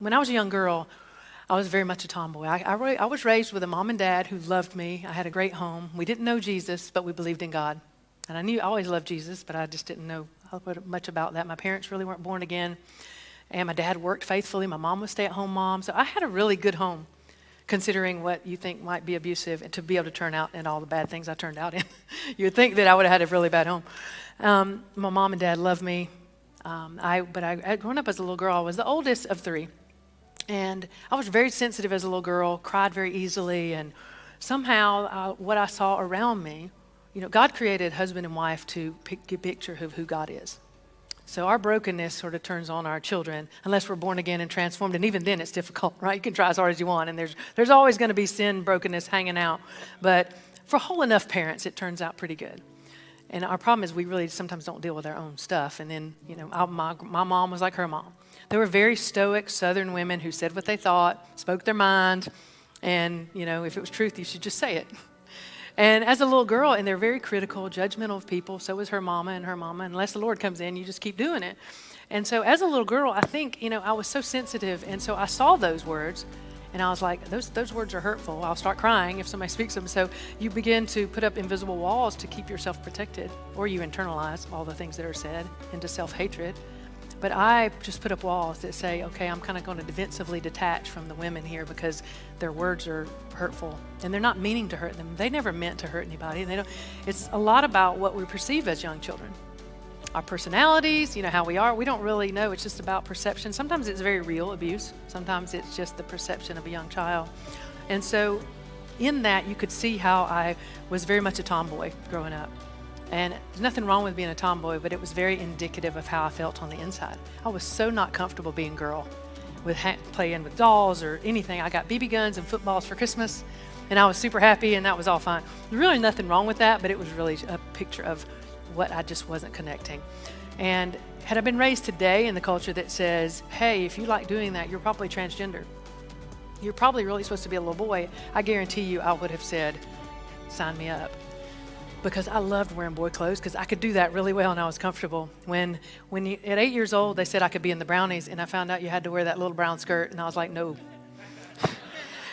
When I was a young girl, I was very much a tomboy. I was raised with a mom and dad who loved me. I had a great home. We didn't know Jesus, but we believed in God. And I always loved Jesus, but I just didn't know much about that. My parents really weren't born again. And my dad worked faithfully. My mom was a stay-at-home mom. So I had a really good home, considering what you think might be abusive, and to be able to turn out in all the bad things I turned out in. You would think that I would have had a really bad home. My mom and dad loved me. Growing up as a little girl, I was the oldest of three. And I was very sensitive as a little girl, cried very easily, and somehow what I saw around me, God created husband and wife to get a picture of who God is. So our brokenness sort of turns on our children, unless we're born again and transformed, and even then it's difficult, right? You can try as hard as you want, and there's always going to be sin, brokenness hanging out. But for whole enough parents, it turns out pretty good. And our problem is we really sometimes don't deal with our own stuff. And then, my mom was like her mom. They were very stoic Southern women who said what they thought, spoke their mind, and, if it was truth, you should just say it. And as a little girl, and they're very critical, judgmental of people, so was her mama. Unless the Lord comes in, you just keep doing it. And so as a little girl, I think, I was so sensitive, and so I saw those words, and I was like, those words are hurtful. I'll start crying if somebody speaks them. So you begin to put up invisible walls to keep yourself protected, or you internalize all the things that are said into self-hatred. But I just put up walls that say, okay, I'm kind of going to defensively detach from the women here because their words are hurtful. And they're not meaning to hurt them. They never meant to hurt anybody. It's a lot about what we perceive as young children. Our personalities, how we are, we don't really know. It's just about perception. Sometimes it's very real abuse. Sometimes it's just the perception of a young child. And so in that, you could see how I was very much a tomboy growing up. And there's nothing wrong with being a tomboy, but it was very indicative of how I felt on the inside. I was so not comfortable being a girl, with playing with dolls or anything. I got BB guns and footballs for Christmas, and I was super happy, and that was all fine. There's really nothing wrong with that, but it was really a picture of what I just wasn't connecting. And had I been raised today in the culture that says, hey, if you like doing that, you're probably transgender. You're probably really supposed to be a little boy. I guarantee you I would have said, sign me up. Because I loved wearing boy clothes because I could do that really well and I was comfortable. At 8 years old, they said I could be in the Brownies, and I found out you had to wear that little brown skirt, and I was like, no.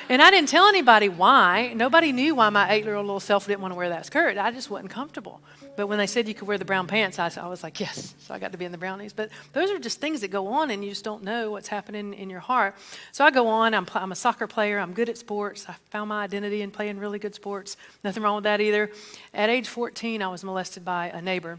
And I didn't tell anybody why. Nobody knew why my 8-year-old little self didn't want to wear that skirt. I just wasn't comfortable. But when they said you could wear the brown pants, I was like, yes. So I got to be in the Brownies. But those are just things that go on, and you just don't know what's happening in your heart. So I go on. I'm a soccer player. I'm good at sports. I found my identity in playing really good sports. Nothing wrong with that either. At age 14, I was molested by a neighbor.